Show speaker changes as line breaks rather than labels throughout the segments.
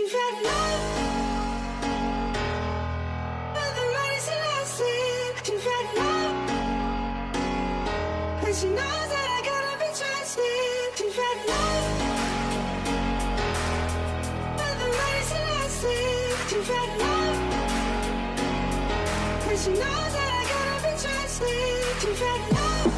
You've had enough, but the money's lasting. You've had enough, and she knows that I gotta be trusted. You've had enough, but the money's lasting. You've had enough, and she knows that I gotta be trusted. You've had enough.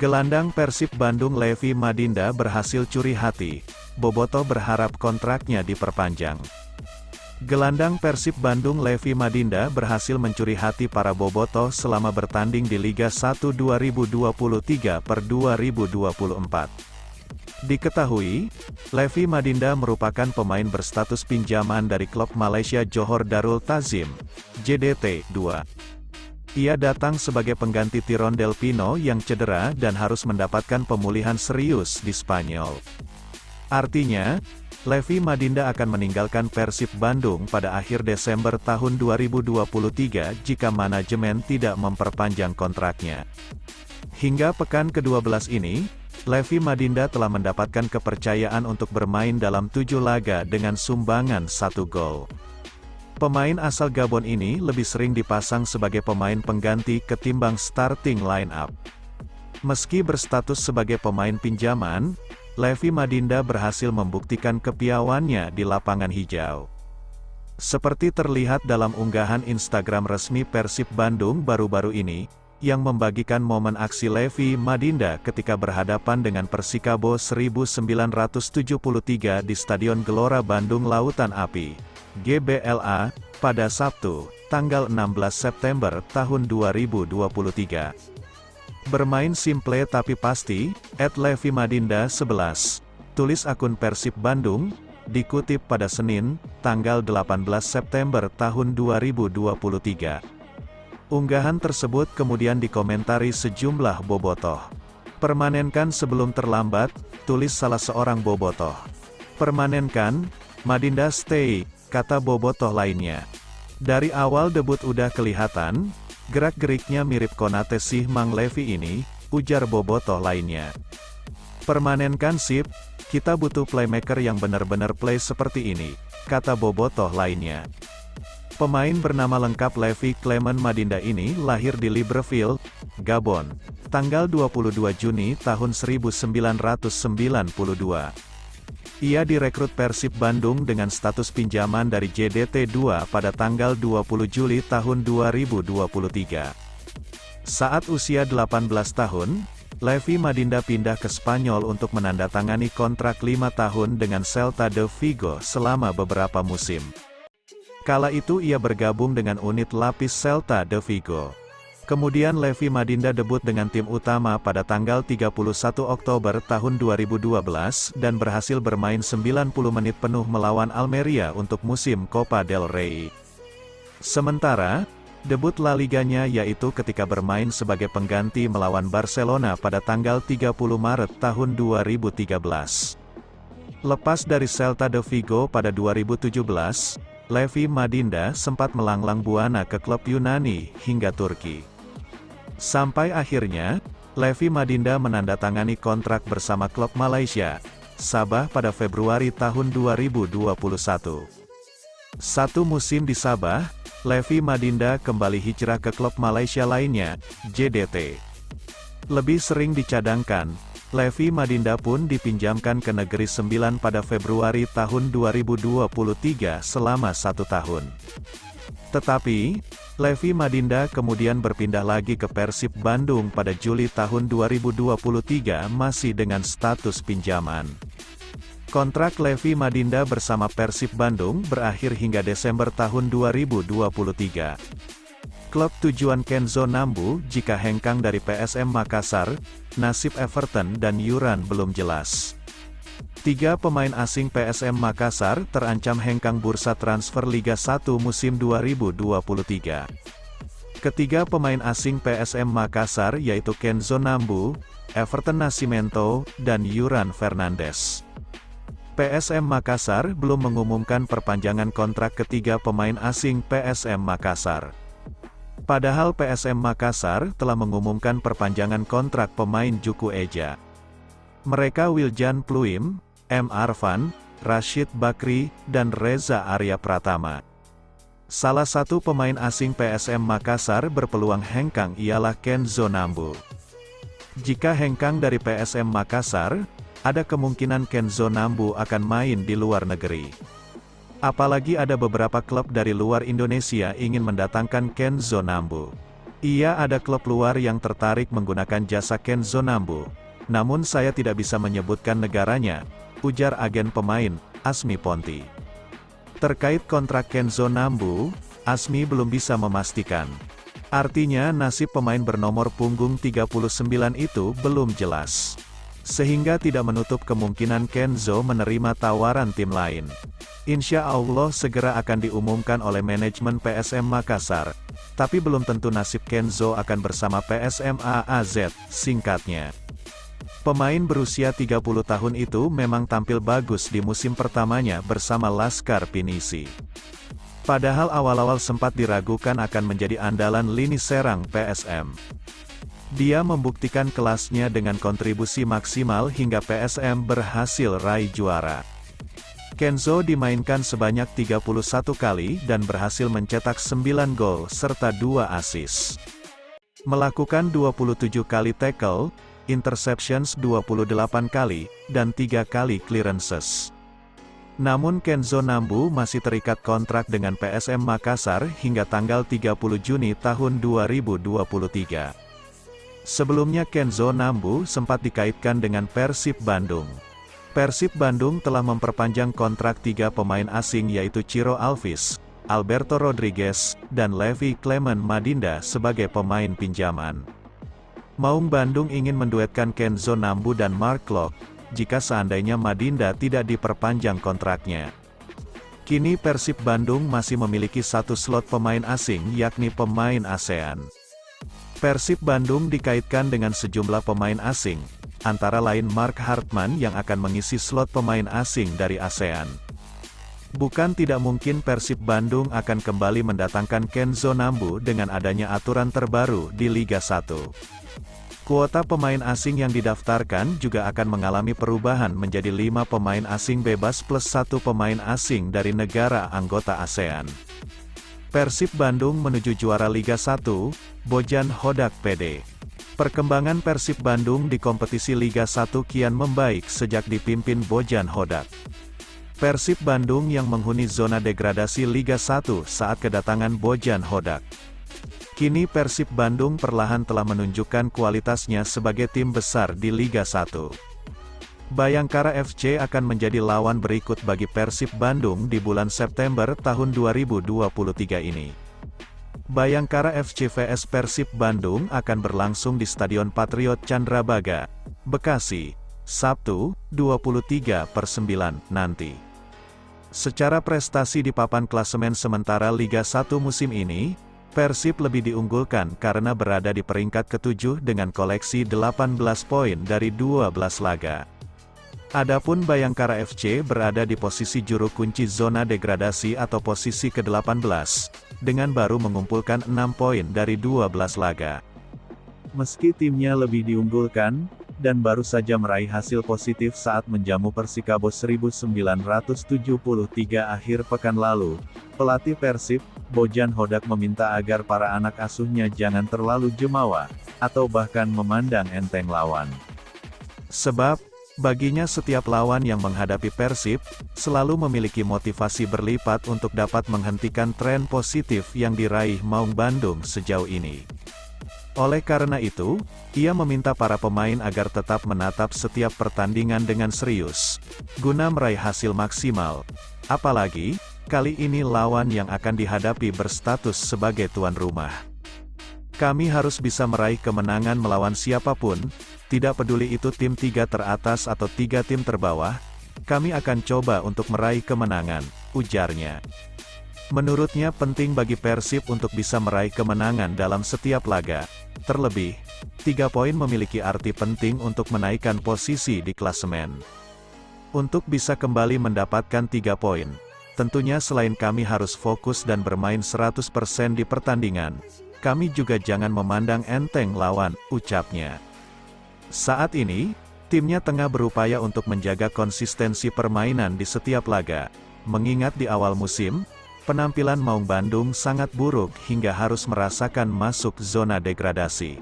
Gelandang Persib Bandung Levi Madinda berhasil curi hati, Bobotoh berharap kontraknya diperpanjang. Gelandang Persib Bandung Levi Madinda berhasil mencuri hati para Bobotoh selama bertanding di Liga 1 2023/2024. Diketahui, Levi Madinda merupakan pemain berstatus pinjaman dari klub Malaysia Johor Darul Ta'zim, JDT 2. Ia datang sebagai pengganti Tyrone Del Pino yang cedera dan harus mendapatkan pemulihan serius di Spanyol. Artinya, Levi Madinda akan meninggalkan Persib Bandung pada akhir Desember tahun 2023 jika manajemen tidak memperpanjang kontraknya. Hingga pekan ke-12 ini, Levi Madinda telah mendapatkan kepercayaan untuk bermain dalam 7 laga dengan sumbangan 1 gol. Pemain asal Gabon ini lebih sering dipasang sebagai pemain pengganti ketimbang starting line-up. Meski berstatus sebagai pemain pinjaman, Levi Madinda berhasil membuktikan kepiawaiannya di lapangan hijau. Seperti terlihat dalam unggahan Instagram resmi Persib Bandung baru-baru ini, yang membagikan momen aksi Levi Madinda ketika berhadapan dengan Persikabo 1973 di Stadion Gelora Bandung Lautan Api, GBLA, pada Sabtu, tanggal 16 September tahun 2023. Bermain simple tapi pasti, @LeviMadinda11, tulis akun Persib Bandung, dikutip pada Senin, tanggal 18 September tahun 2023. Unggahan tersebut kemudian dikomentari sejumlah Bobotoh. "Permanenkan sebelum terlambat," tulis salah seorang Bobotoh. "Permanenkan, Madinda stay," kata Bobotoh lainnya. "Dari awal debut udah kelihatan, gerak-geriknya mirip Konate sih Mang Levi ini," ujar Bobotoh lainnya. "Permanenkan sip, kita butuh playmaker yang benar-benar play seperti ini," kata Bobotoh lainnya. Pemain bernama lengkap Levi Clement Madinda ini lahir di Libreville, Gabon, tanggal 22 Juni tahun 1992. Ia direkrut Persib Bandung dengan status pinjaman dari JDT 2 pada tanggal 20 Juli tahun 2023. Saat usia 18 tahun, Levi Madinda pindah ke Spanyol untuk menandatangani kontrak 5 tahun dengan Celta de Vigo selama beberapa musim. Kala itu ia bergabung dengan unit lapis Celta de Vigo. Kemudian Levi Madinda debut dengan tim utama pada tanggal 31 Oktober tahun 2012 dan berhasil bermain 90 menit penuh melawan Almeria untuk musim Copa del Rey. Sementara, debut La Liganya yaitu ketika bermain sebagai pengganti melawan Barcelona pada tanggal 30 Maret tahun 2013. Lepas dari Celta de Vigo pada 2017, Levi Madinda sempat melanglang buana ke klub Yunani hingga Turki. Sampai akhirnya, Levi Madinda menandatangani kontrak bersama klub Malaysia, Sabah pada Februari tahun 2021. Satu musim di Sabah, Levi Madinda kembali hijrah ke klub Malaysia lainnya, JDT. Lebih sering dicadangkan, Levi Madinda pun dipinjamkan ke Negeri Sembilan pada Februari tahun 2023 selama 1 tahun. Tetapi, Levi Madinda kemudian berpindah lagi ke Persib Bandung pada Juli tahun 2023 masih dengan status pinjaman. Kontrak Levi Madinda bersama Persib Bandung berakhir hingga Desember tahun 2023. Klub tujuan Kenzo Nambu jika hengkang dari PSM Makassar, nasib Everton dan Yuran belum jelas. 3 pemain asing PSM Makassar terancam hengkang bursa transfer Liga 1 musim 2023. Ketiga pemain asing PSM Makassar yaitu Kenzo Nambu, Everton Nascimento, dan Yuran Fernandes. PSM Makassar belum mengumumkan perpanjangan kontrak ketiga pemain asing PSM Makassar. Padahal PSM Makassar telah mengumumkan perpanjangan kontrak pemain Juku Eja. Mereka Wiljan Pluim, M. Arfan, Rashid Bakri, dan Reza Arya Pratama. Salah satu pemain asing PSM Makassar berpeluang hengkang ialah Kenzo Nambu. Jika hengkang dari PSM Makassar, ada kemungkinan Kenzo Nambu akan main di luar negeri. Apalagi ada beberapa klub dari luar Indonesia ingin mendatangkan Kenzo Nambu. Ia ada klub luar yang tertarik menggunakan jasa Kenzo Nambu. Namun saya tidak bisa menyebutkan negaranya, ujar agen pemain, Asmi Ponti. Terkait kontrak Kenzo Nambu, Asmi belum bisa memastikan. Artinya nasib pemain bernomor punggung 39 itu belum jelas. Sehingga tidak menutup kemungkinan Kenzo menerima tawaran tim lain. Insya Allah segera akan diumumkan oleh manajemen PSM Makassar. Tapi belum tentu nasib Kenzo akan bersama PSM AAZ, singkatnya. Pemain berusia 30 tahun itu memang tampil bagus di musim pertamanya bersama Laskar Pinisi. Padahal awal-awal sempat diragukan akan menjadi andalan lini serang PSM. Dia membuktikan kelasnya dengan kontribusi maksimal hingga PSM berhasil raih juara. Kenzo dimainkan sebanyak 31 kali dan berhasil mencetak 9 gol serta 2 assist. Melakukan 27 kali tackle, interceptions 28 kali, dan 3 kali clearances. Namun Kenzo Nambu masih terikat kontrak dengan PSM Makassar hingga tanggal 30 Juni tahun 2023. Sebelumnya Kenzo Nambu sempat dikaitkan dengan Persib Bandung. Persib Bandung telah memperpanjang kontrak 3 pemain asing yaitu Ciro Alves, Alberto Rodriguez, dan Levi Clement Madinda sebagai pemain pinjaman. Maung Bandung ingin menduetkan Kenzo Nambu dan Mark Klok, jika seandainya Madinda tidak diperpanjang kontraknya. Kini Persib Bandung masih memiliki 1 slot pemain asing yakni pemain ASEAN. Persib Bandung dikaitkan dengan sejumlah pemain asing, antara lain Mark Hartman yang akan mengisi slot pemain asing dari ASEAN. Bukan tidak mungkin Persib Bandung akan kembali mendatangkan Kenzo Nambu dengan adanya aturan terbaru di Liga 1. Kuota pemain asing yang didaftarkan juga akan mengalami perubahan menjadi 5 pemain asing bebas plus 1 pemain asing dari negara anggota ASEAN. Persib Bandung menuju juara Liga 1, Bojan Hodak PD. Perkembangan Persib Bandung di kompetisi Liga 1 kian membaik sejak dipimpin Bojan Hodak. Persib Bandung yang menghuni zona degradasi Liga 1 saat kedatangan Bojan Hodak. Kini Persib Bandung perlahan telah menunjukkan kualitasnya sebagai tim besar di Liga 1. Bayangkara FC akan menjadi lawan berikut bagi Persib Bandung di bulan September tahun 2023 ini. Bayangkara FC vs Persib Bandung akan berlangsung di Stadion Patriot Candrabaga, Bekasi, Sabtu, 23/9 nanti. Secara prestasi di papan klasemen sementara Liga 1 musim ini, Persib lebih diunggulkan karena berada di peringkat ke-7 dengan koleksi 18 poin dari 12 laga. Adapun Bayangkara FC berada di posisi juru kunci zona degradasi atau posisi ke-18, dengan baru mengumpulkan 6 poin dari 12 laga. Meski timnya lebih diunggulkan, dan baru saja meraih hasil positif saat menjamu Persikabo 1973 akhir pekan lalu, pelatih Persib, Bojan Hodak meminta agar para anak asuhnya jangan terlalu jumawa, atau bahkan memandang enteng lawan. Sebab, baginya setiap lawan yang menghadapi Persib, selalu memiliki motivasi berlipat untuk dapat menghentikan tren positif yang diraih Maung Bandung sejauh ini. Oleh karena itu, ia meminta para pemain agar tetap menatap setiap pertandingan dengan serius, guna meraih hasil maksimal. Apalagi, kali ini lawan yang akan dihadapi berstatus sebagai tuan rumah. Kami harus bisa meraih kemenangan melawan siapapun, tidak peduli itu tim 3 teratas atau 3 tim terbawah, kami akan coba untuk meraih kemenangan, ujarnya. Menurutnya penting bagi Persib untuk bisa meraih kemenangan dalam setiap laga. Terlebih, 3 poin memiliki arti penting untuk menaikkan posisi di klasemen. Untuk bisa kembali mendapatkan 3 poin, tentunya selain kami harus fokus dan bermain 100% di pertandingan, kami juga jangan memandang enteng lawan, ucapnya. Saat ini, timnya tengah berupaya untuk menjaga konsistensi permainan di setiap laga, mengingat di awal musim, penampilan Maung Bandung sangat buruk hingga harus merasakan masuk zona degradasi.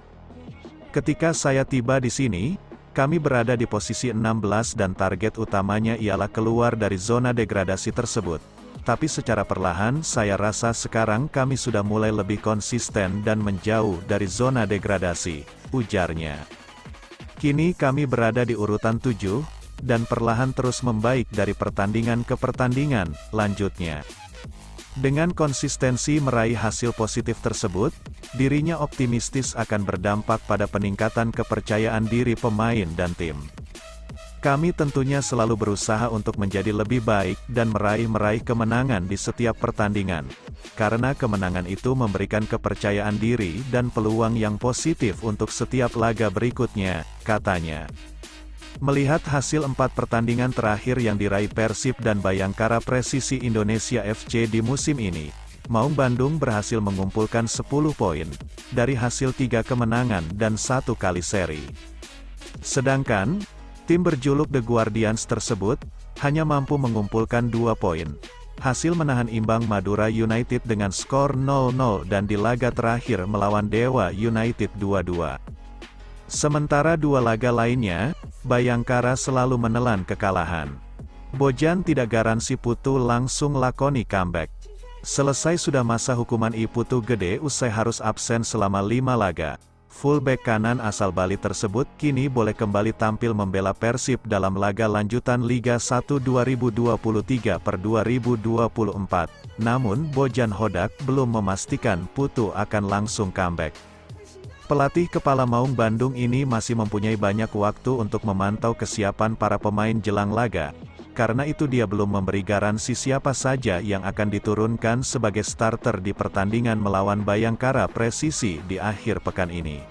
Ketika saya tiba di sini, kami berada di posisi 16 dan target utamanya ialah keluar dari zona degradasi tersebut. Tapi secara perlahan saya rasa sekarang kami sudah mulai lebih konsisten dan menjauh dari zona degradasi, ujarnya. Kini kami berada di urutan 7, dan perlahan terus membaik dari pertandingan ke pertandingan, lanjutnya. Dengan konsistensi meraih hasil positif tersebut, dirinya optimistis akan berdampak pada peningkatan kepercayaan diri pemain dan tim. Kami tentunya selalu berusaha untuk menjadi lebih baik dan meraih kemenangan di setiap pertandingan, karena kemenangan itu memberikan kepercayaan diri dan peluang yang positif untuk setiap laga berikutnya, katanya. Melihat hasil 4 pertandingan terakhir yang diraih Persib dan Bayangkara Presisi Indonesia FC di musim ini, Maung Bandung berhasil mengumpulkan 10 poin, dari hasil 3 kemenangan dan 1 kali seri. Sedangkan, tim berjuluk The Guardians tersebut, hanya mampu mengumpulkan 2 poin. Hasil menahan imbang Madura United dengan skor 0-0 dan di laga terakhir melawan Dewa United 2-2. Sementara 2 laga lainnya, Bayangkara selalu menelan kekalahan. Bojan tidak garansi Putu langsung lakoni comeback. Selesai sudah masa hukuman Putu Gede usai harus absen selama 5 laga. Fullback kanan asal Bali tersebut kini boleh kembali tampil membela Persib dalam laga lanjutan Liga 1 2023/2024. Namun Bojan Hodak belum memastikan Putu akan langsung comeback. Pelatih kepala Maung Bandung ini masih mempunyai banyak waktu untuk memantau kesiapan para pemain jelang laga. Karena itu dia belum memberi garansi siapa saja yang akan diturunkan sebagai starter di pertandingan melawan Bayangkara Presisi di akhir pekan ini.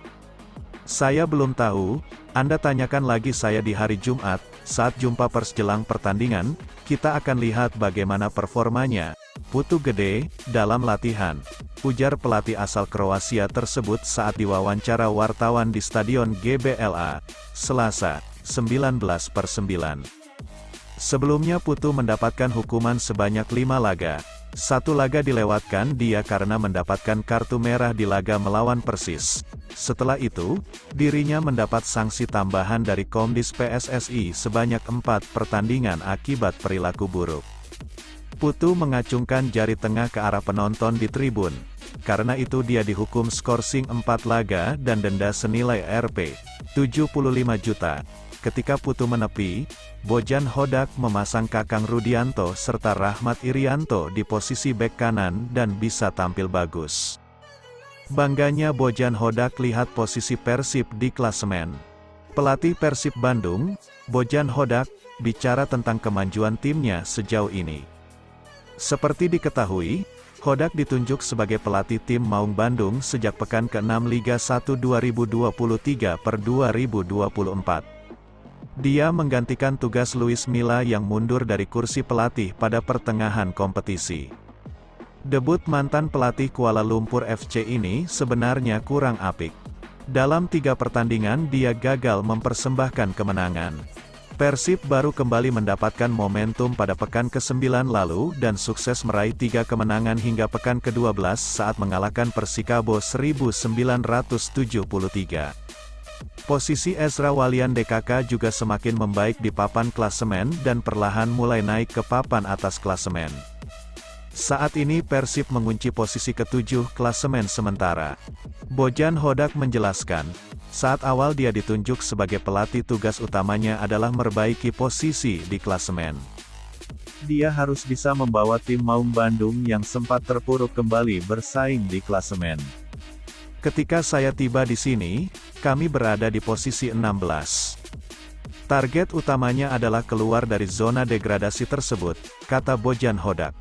Saya belum tahu, Anda tanyakan lagi saya di hari Jumat, saat jumpa pers jelang pertandingan, kita akan lihat bagaimana performanya. Putu Gede, dalam latihan, ujar pelatih asal Kroasia tersebut saat diwawancara wartawan di Stadion GBLA, Selasa, 19/9. Sebelumnya Putu mendapatkan hukuman sebanyak 5 laga. 1 laga dilewatkan dia karena mendapatkan kartu merah di laga melawan Persis. Setelah itu, dirinya mendapat sanksi tambahan dari Komdis PSSI sebanyak 4 pertandingan akibat perilaku buruk. Putu mengacungkan jari tengah ke arah penonton di tribun. Karena itu dia dihukum skorsing 4 laga dan denda senilai Rp75 juta. Ketika Putu menepi, Bojan Hodak memasang Kakang Rudianto serta Rahmat Irianto di posisi bek kanan dan bisa tampil bagus. Bangganya Bojan Hodak lihat posisi Persib di klasemen. Pelatih Persib Bandung, Bojan Hodak, bicara tentang kemajuan timnya sejauh ini. Seperti diketahui, Hodak ditunjuk sebagai pelatih tim Maung Bandung sejak pekan ke-6 Liga 1 2023/2024. Dia menggantikan tugas Luis Milla yang mundur dari kursi pelatih pada pertengahan kompetisi. Debut mantan pelatih Kuala Lumpur FC ini sebenarnya kurang apik. Dalam 3 pertandingan dia gagal mempersembahkan kemenangan. Persib baru kembali mendapatkan momentum pada pekan ke-9 lalu dan sukses meraih 3 kemenangan hingga pekan ke-12 saat mengalahkan Persikabo 1973. Posisi Ezra Walian DKK juga semakin membaik di papan klasemen dan perlahan mulai naik ke papan atas klasemen. Saat ini Persib mengunci posisi ke-7 klasemen sementara. Bojan Hodak menjelaskan, saat awal dia ditunjuk sebagai pelatih tugas utamanya adalah memperbaiki posisi di klasemen. Dia harus bisa membawa tim Maung Bandung yang sempat terpuruk kembali bersaing di klasemen. Ketika saya tiba di sini, kami berada di posisi 16. Target utamanya adalah keluar dari zona degradasi tersebut, kata Bojan Hodak.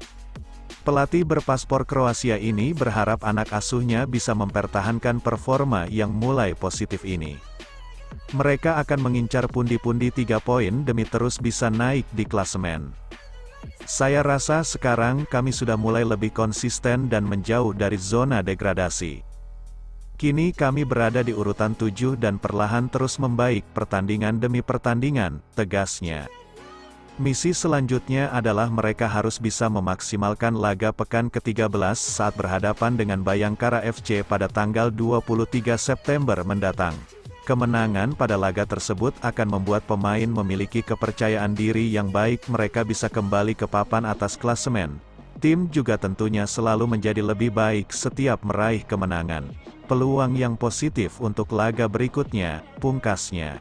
Pelatih berpaspor Kroasia ini berharap anak asuhnya bisa mempertahankan performa yang mulai positif ini. Mereka akan mengincar pundi-pundi 3 poin demi terus bisa naik di klasemen. Saya rasa sekarang kami sudah mulai lebih konsisten dan menjauh dari zona degradasi. Kini kami berada di urutan 7 dan perlahan terus membaik pertandingan demi pertandingan, tegasnya. Misi selanjutnya adalah mereka harus bisa memaksimalkan laga pekan ke-13 saat berhadapan dengan Bayangkara FC pada tanggal 23 September mendatang. Kemenangan pada laga tersebut akan membuat pemain memiliki kepercayaan diri yang baik, mereka bisa kembali ke papan atas klasemen. Tim juga tentunya selalu menjadi lebih baik setiap meraih kemenangan. Peluang yang positif untuk laga berikutnya, pungkasnya.